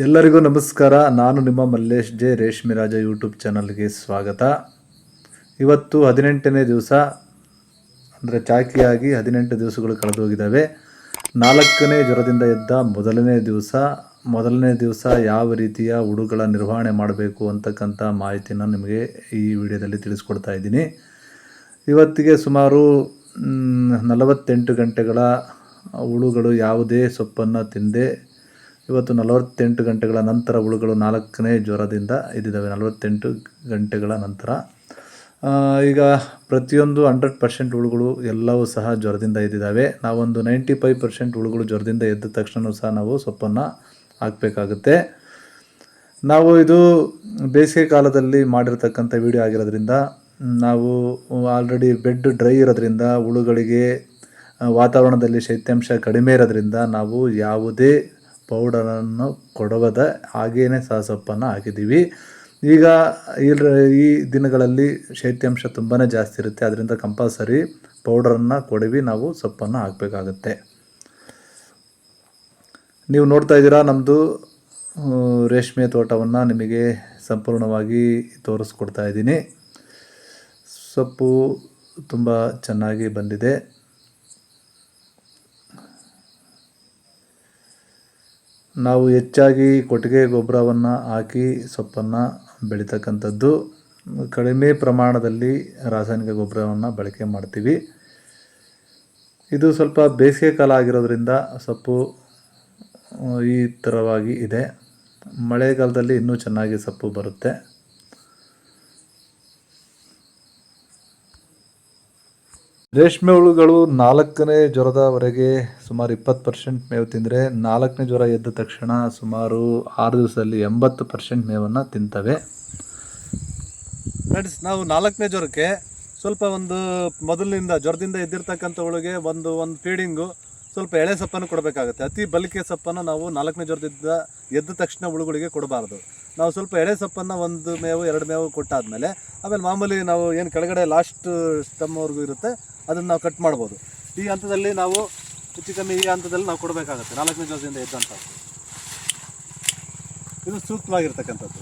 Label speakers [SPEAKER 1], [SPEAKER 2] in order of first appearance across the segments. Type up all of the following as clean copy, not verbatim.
[SPEAKER 1] ಎಲ್ಲರಿಗೂ ನಮಸ್ಕಾರ. ನಾನು ನಿಮ್ಮ ಮಲ್ಲೇಶ್ ಜೆ ರೇಷ್ಮೆ ರಾಜ ಯೂಟ್ಯೂಬ್ ಚಾನಲ್ಗೆ ಸ್ವಾಗತ. ಇವತ್ತು 18ನೇ ದಿವಸ, ಅಂದರೆ ಚಾಕಿಯಾಗಿ 18 ದಿವಸಗಳು ಕಳೆದೋಗಿದ್ದಾವೆ. 4ನೇ ಜ್ವರದಿಂದ ಎದ್ದ ಮೊದಲನೇ ದಿವಸ ಯಾವ ರೀತಿಯ ಹುಳುಗಳ ನಿರ್ವಹಣೆ ಮಾಡಬೇಕು ಅಂತಕ್ಕಂಥ ಮಾಹಿತಿನ ನಿಮಗೆ ಈ ವಿಡಿಯೋದಲ್ಲಿ ತಿಳಿಸ್ಕೊಡ್ತಾ ಇದ್ದೀನಿ. ಇವತ್ತಿಗೆ ಸುಮಾರು 48 ಗಂಟೆಗಳ ಹುಳುಗಳು ಯಾವುದೇ ಸೊಪ್ಪನ್ನು ತಿಂದೆ ಇವತ್ತು 48 ಗಂಟೆಗಳ ನಂತರ ಹುಳುಗಳು 4ನೇ ಜ್ವರದಿಂದ ಇದ್ದಿದ್ದಾವೆ. 48 ಗಂಟೆಗಳ ನಂತರ ಈಗ ಪ್ರತಿಯೊಂದು 100% ಹುಳುಗಳು ಎಲ್ಲವೂ ಸಹ ಜ್ವರದಿಂದ ಎದ್ದಿದ್ದಾವೆ. ನಾವೊಂದು 95% ಹುಳುಗಳು ಜ್ವರದಿಂದ ಎದ್ದ ತಕ್ಷಣ ಸಹ ನಾವು ಸೊಪ್ಪನ್ನು ಹಾಕಬೇಕಾಗುತ್ತೆ. ನಾವು ಇದು ಬೇಸಿಗೆ ಕಾಲದಲ್ಲಿ ಮಾಡಿರ್ತಕ್ಕಂಥ ವಿಡಿಯೋ ಆಗಿರೋದ್ರಿಂದ, ನಾವು ಆಲ್ರೆಡಿ ಬೆಡ್ ಡ್ರೈ ಇರೋದ್ರಿಂದ, ಹುಳುಗಳಿಗೆ ವಾತಾವರಣದಲ್ಲಿ ಶೈತ್ಯಾಂಶ ಕಡಿಮೆ ಇರೋದ್ರಿಂದ ನಾವು ಯಾವುದೇ ಪೌಡರನ್ನು ಕೊಡವದ ಹಾಗೇ ಸಹ ಸೊಪ್ಪನ್ನು ಹಾಕಿದ್ದೀವಿ. ಈಗ ಈ ದಿನಗಳಲ್ಲಿ ಶೈತ್ಯಾಂಶ ತುಂಬಾ ಜಾಸ್ತಿ ಇರುತ್ತೆ. ಅದರಿಂದ ಕಂಪಲ್ಸರಿ ಪೌಡರನ್ನು ಕೊಡವಿ ನಾವು ಸೊಪ್ಪನ್ನು ಹಾಕಬೇಕಾಗತ್ತೆ. ನೀವು ನೋಡ್ತಾ ಇದ್ದೀರಾ, ನಮ್ಮದು ರೇಷ್ಮೆ ತೋಟವನ್ನು ನಿಮಗೆ ಸಂಪೂರ್ಣವಾಗಿ ತೋರಿಸ್ಕೊಡ್ತಾ ಇದ್ದೀನಿ. ಸೊಪ್ಪು ತುಂಬ ಚೆನ್ನಾಗಿ ಬಂದಿದೆ. ನಾವು ಹೆಚ್ಚಾಗಿ ಕೊಟ್ಟಿಗೆ ಗೊಬ್ಬರವನ್ನು ಹಾಕಿ ಸೊಪ್ಪನ್ನು ಬೆಳೀತಕ್ಕಂಥದ್ದು. ಕಡಿಮೆ ಪ್ರಮಾಣದಲ್ಲಿ ರಾಸಾಯನಿಕ ಗೊಬ್ಬರವನ್ನು ಬಳಕೆ ಮಾಡ್ತೀವಿ. ಇದು ಸ್ವಲ್ಪ ಬೇಸಿಗೆ ಕಾಲ ಆಗಿರೋದ್ರಿಂದ ಸೊಪ್ಪು ಈ ಥರವಾಗಿ ಇದೆ. ಮಳೆಗಾಲದಲ್ಲಿ ಇನ್ನೂ ಚೆನ್ನಾಗಿ ಸೊಪ್ಪು ಬರುತ್ತೆ. ರೇಷ್ಮೆ ಹುಳುಗಳು 4ನೇ ಜ್ವರದವರೆಗೆ ಸುಮಾರು 20% ಮೇವು ತಿಂದರೆ, 4ನೇ ಜ್ವರ ಎದ್ದ ತಕ್ಷಣ ಸುಮಾರು 6 ದಿವಸದಲ್ಲಿ 80% ಮೇವನ್ನು ತಿಂತವೆ. ಫ್ರೆಂಡ್ಸ್, ನಾವು 4ನೇ ಜ್ವರಕ್ಕೆ ಸ್ವಲ್ಪ ಮೊದಲಿನಿಂದ ಜ್ವರದಿಂದ ಎದ್ದಿರ್ತಕ್ಕಂಥ ಹುಳುಗೆ ಒಂದು ಫೀಡಿಂಗು ಸ್ವಲ್ಪ ಎಳೆ ಸೊಪ್ಪನ್ನು ಕೊಡಬೇಕಾಗುತ್ತೆ. ಅತಿ ಬಲಿಕೆ ಸೊಪ್ಪನ್ನು ನಾವು 4ನೇ ಜ್ವರದಿಂದ ಎದ್ದ ತಕ್ಷಣ ಹುಳುಗಳಿಗೆ ಕೊಡಬಾರ್ದು. ನಾವು ಸ್ವಲ್ಪ ಎಳೆ ಸೊಪ್ಪನ್ನು 1 ಮೇವು 2 ಮೇವು ಕೊಟ್ಟಾದಮೇಲೆ ಆಮೇಲೆ ಮಾಮೂಲಿ ನಾವು ಏನು ಕೆಳಗಡೆ ಲಾಸ್ಟ್ ಸ್ಟಮ್ವರೆಗೂ ಇರುತ್ತೆ ಅದನ್ನು ನಾವು ಕಟ್ ಮಾಡ್ಬೋದು. ಈ ಹಂತದಲ್ಲಿ ನಾವು ಹೆಚ್ಚು ಕಮ್ಮಿ ಈ ಹಂತದಲ್ಲಿ ನಾವು ಕೊಡಬೇಕಾಗುತ್ತೆ. 4ನೇ ಜ್ವರದಿಂದ ಎದ್ದಂಥದ್ದು ಇದು ಸೂಕ್ತವಾಗಿರ್ತಕ್ಕಂಥದ್ದು.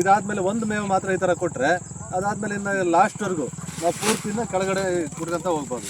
[SPEAKER 1] ಇದಾದಮೇಲೆ 1 ಮೇವು ಮಾತ್ರ ಈ ಥರ ಕೊಟ್ಟರೆ, ಅದಾದಮೇಲೆ ಇನ್ನು ಲಾಸ್ಟ್ವರೆಗೂ ನಾವು ಪೂರ್ತಿನ ಕೆಳಗಡೆ ಕುಡ್ಕೊಂತ ಹೋಗ್ಬೋದು.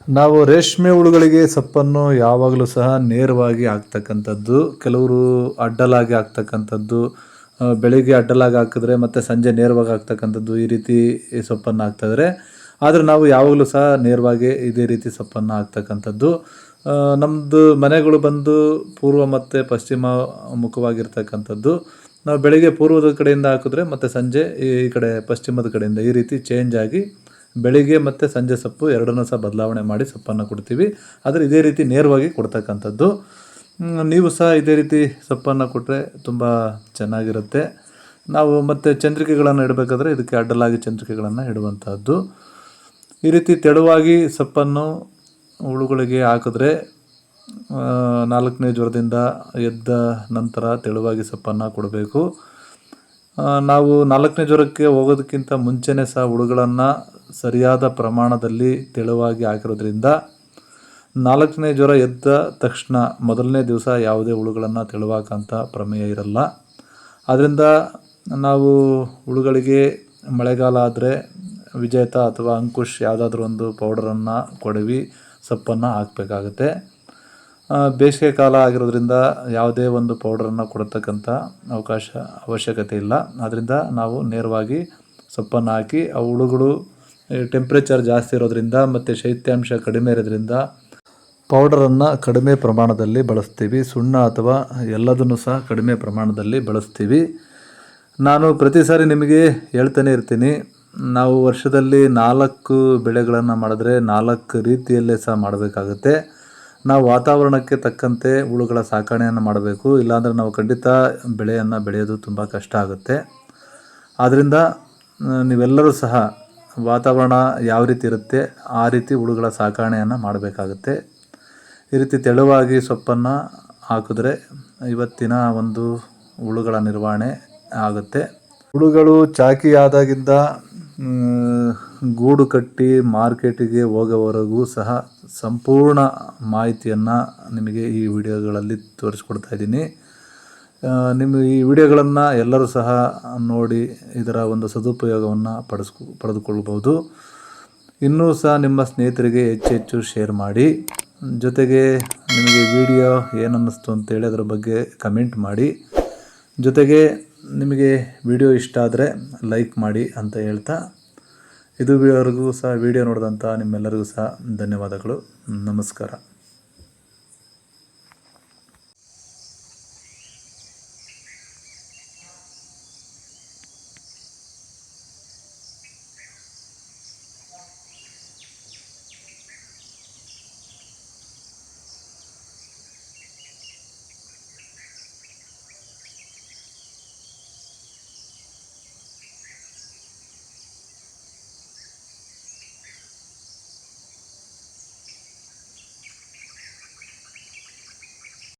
[SPEAKER 1] ನಾವು ರೇಷ್ಮೆ ಹುಳುಗಳಿಗೆ ಸೊಪ್ಪನ್ನು ಯಾವಾಗಲೂ ಸಹ ನೇರವಾಗಿ ಹಾಕ್ತಕ್ಕಂಥದ್ದು, ಕೆಲವರು ಅಡ್ಡಲಾಗಿ ಹಾಕ್ತಕ್ಕಂಥದ್ದು, ಬೆಳಿಗ್ಗೆ ಅಡ್ಡಲಾಗಿ ಹಾಕಿದ್ರೆ ಮತ್ತು ಸಂಜೆ ನೇರವಾಗಿ ಹಾಕ್ತಕ್ಕಂಥದ್ದು, ಈ ರೀತಿ ಸೊಪ್ಪನ್ನು ಹಾಕ್ತಾಯಿದ್ರೆ. ಆದರೆ ನಾವು ಯಾವಾಗಲೂ ಸಹ ನೇರವಾಗಿ ಇದೇ ರೀತಿ ಸೊಪ್ಪನ್ನು ಹಾಕ್ತಕ್ಕಂಥದ್ದು. ನಮ್ಮದು ಮನೆಗಳು ಬಂದು ಪೂರ್ವ ಮತ್ತು ಪಶ್ಚಿಮ ಮುಖವಾಗಿರ್ತಕ್ಕಂಥದ್ದು. ನಾವು ಬೆಳಿಗ್ಗೆ ಪೂರ್ವದ ಕಡೆಯಿಂದ ಹಾಕಿದ್ರೆ ಮತ್ತು ಸಂಜೆ ಈ ಕಡೆ ಪಶ್ಚಿಮದ ಕಡೆಯಿಂದ ಈ ರೀತಿ ಚೇಂಜ್ ಆಗಿ ಬೆಳಿಗ್ಗೆ ಮತ್ತು ಸಂಜೆ ಸೊಪ್ಪು ಎರಡನ್ನೂ ಸಹ ಬದಲಾವಣೆ ಮಾಡಿ ಸೊಪ್ಪನ್ನು ಕೊಡ್ತೀವಿ. ಆದರೆ ಇದೇ ರೀತಿ ನೇರವಾಗಿ ಕೊಡ್ತಕ್ಕಂಥದ್ದು. ನೀವು ಸಹ ಇದೇ ರೀತಿ ಸೊಪ್ಪನ್ನು ಕೊಟ್ಟರೆ ತುಂಬ ಚೆನ್ನಾಗಿರುತ್ತೆ. ನಾವು ಮತ್ತು ಚಂದ್ರಿಕೆಗಳನ್ನು ಇಡಬೇಕಾದ್ರೆ ಇದಕ್ಕೆ ಅಡ್ಡಲಾಗಿ ಚಂದ್ರಿಕೆಗಳನ್ನು ಇಡುವಂತಹದ್ದು. ಈ ರೀತಿ ತೆಳುವಾಗಿ ಸೊಪ್ಪನ್ನು ಹುಳುಗಳಿಗೆ ಹಾಕಿದ್ರೆ 4ನೇ ಜ್ವರದಿಂದ ಎದ್ದ ನಂತರ ತೆಳುವಾಗಿ ಸೊಪ್ಪನ್ನು ಕೊಡಬೇಕು. ನಾವು 4ನೇ ಜ್ವರಕ್ಕೆ ಹೋಗೋದಕ್ಕಿಂತ ಮುಂಚೆನೇ ಸಹ ಹುಳುಗಳನ್ನು ಸರಿಯಾದ ಪ್ರಮಾಣದಲ್ಲಿ ತೆಳುವಾಗಿ ಹಾಕಿರೋದ್ರಿಂದ 4ನೇ ಜ್ವರ ಎದ್ದ ತಕ್ಷಣ ಮೊದಲನೇ ದಿವಸ ಯಾವುದೇ ಹುಳುಗಳನ್ನು ತೆಳುವಾಕಂಥ ಪ್ರಮೇಯ ಇರಲ್ಲ. ಆದ್ದರಿಂದ ನಾವು ಹುಳುಗಳಿಗೆ ಮಳೆಗಾಲ ಆದರೆ ವಿಜೇತ ಅಥವಾ ಅಂಕುಶ್ ಯಾವುದಾದ್ರೂ ಒಂದು ಪೌಡರನ್ನು ಕೊಡವಿ ಸೊಪ್ಪನ್ನು ಹಾಕಬೇಕಾಗುತ್ತೆ. ಬೇಸಿಗೆ ಕಾಲ ಆಗಿರೋದ್ರಿಂದ ಯಾವುದೇ ಒಂದು ಪೌಡರನ್ನು ಕೊಡತಕ್ಕಂಥ ಅವಶ್ಯಕತೆ ಇಲ್ಲ. ಆದ್ದರಿಂದ ನಾವು ನೇರವಾಗಿ ಸೊಪ್ಪನ್ನು ಹಾಕಿ ಆ ಹುಳುಗಳು ಟೆಂಪ್ರೇಚರ್ ಜಾಸ್ತಿ ಇರೋದ್ರಿಂದ ಮತ್ತು ಶೈತ್ಯಾಂಶ ಕಡಿಮೆ ಇರೋದ್ರಿಂದ ಪೌಡರನ್ನು ಕಡಿಮೆ ಪ್ರಮಾಣದಲ್ಲಿ ಬಳಸ್ತೀವಿ. ಸುಣ್ಣ ಅಥವಾ ಎಲ್ಲದನ್ನು ಸಹ ಕಡಿಮೆ ಪ್ರಮಾಣದಲ್ಲಿ ಬಳಸ್ತೀವಿ. ನಾನು ಪ್ರತಿ ಸಾರಿ ನಿಮಗೆ ಹೇಳ್ತಾನೆ ಇರ್ತೀನಿ, ನಾವು ವರ್ಷದಲ್ಲಿ 4 ಬೆಳೆಗಳನ್ನು ಮಾಡಿದ್ರೆ 4 ರೀತಿಯಲ್ಲೇ ಸಹ ಮಾಡಬೇಕಾಗುತ್ತೆ. ನಾವು ವಾತಾವರಣಕ್ಕೆ ತಕ್ಕಂತೆ ಹುಳುಗಳ ಸಾಕಣೆಯನ್ನು ಮಾಡಬೇಕು. ಇಲ್ಲಾಂದರೆ ನಾವು ಖಂಡಿತ ಬೆಳೆಯನ್ನು ಬೆಳೆಯೋದು ತುಂಬ ಕಷ್ಟ ಆಗುತ್ತೆ. ಆದ್ದರಿಂದ ನೀವೆಲ್ಲರೂ ಸಹ ವಾತಾವರಣ ಯಾವ ರೀತಿ ಇರುತ್ತೆ ಆ ರೀತಿ ಹುಳುಗಳ ಸಾಕಣೆಯನ್ನು ಮಾಡಬೇಕಾಗುತ್ತೆ. ಈ ರೀತಿ ತೆಳುವಾಗಿ ಸೊಪ್ಪನ್ನು ಹಾಕಿದ್ರೆ ಇವತ್ತಿನ ಒಂದು ಹುಳುಗಳ ನಿರ್ವಹಣೆ ಆಗುತ್ತೆ. ಹುಳುಗಳು ಚಾಕಿ ಆದಾಗಿಂದ ಗೂಡು ಕಟ್ಟಿ ಮಾರ್ಕೆಟಿಗೆ ಹೋಗೋವರೆಗೂ ಸಹ ಸಂಪೂರ್ಣ ಮಾಹಿತಿಯನ್ನು ನಿಮಗೆ ಈ ವಿಡಿಯೋಗಳಲ್ಲಿ ತೋರಿಸ್ಕೊಡ್ತಾ ಇದ್ದೀನಿ. ನಿಮ್ಮ ಈ ವಿಡಿಯೋಗಳನ್ನು ಎಲ್ಲರೂ ಸಹ ನೋಡಿ ಇದರ ಒಂದು ಸದುಪಯೋಗವನ್ನು ಪಡೆದುಕೊಳ್ಬೋದು. ಇನ್ನೂ ಸಹ ನಿಮ್ಮ ಸ್ನೇಹಿತರಿಗೆ ಹೆಚ್ಚು ಶೇರ್ ಮಾಡಿ. ಜೊತೆಗೆ ನಿಮಗೆ ವಿಡಿಯೋ ಏನನ್ನಿಸ್ತು ಅಂತೇಳಿ ಅದರ ಬಗ್ಗೆ ಕಮೆಂಟ್ ಮಾಡಿ. ಜೊತೆಗೆ ನಿಮಗೆ ವಿಡಿಯೋ ಇಷ್ಟ ಆದರೆ ಲೈಕ್ ಮಾಡಿ ಅಂತ ಹೇಳ್ತಾ, ಇದುವರೆಗೂ ಸಹ ವಿಡಿಯೋ ನೋಡಿದಂಥ ನಿಮ್ಮೆಲ್ಲರಿಗೂ ಸಹ ಧನ್ಯವಾದಗಳು. ನಮಸ್ಕಾರ.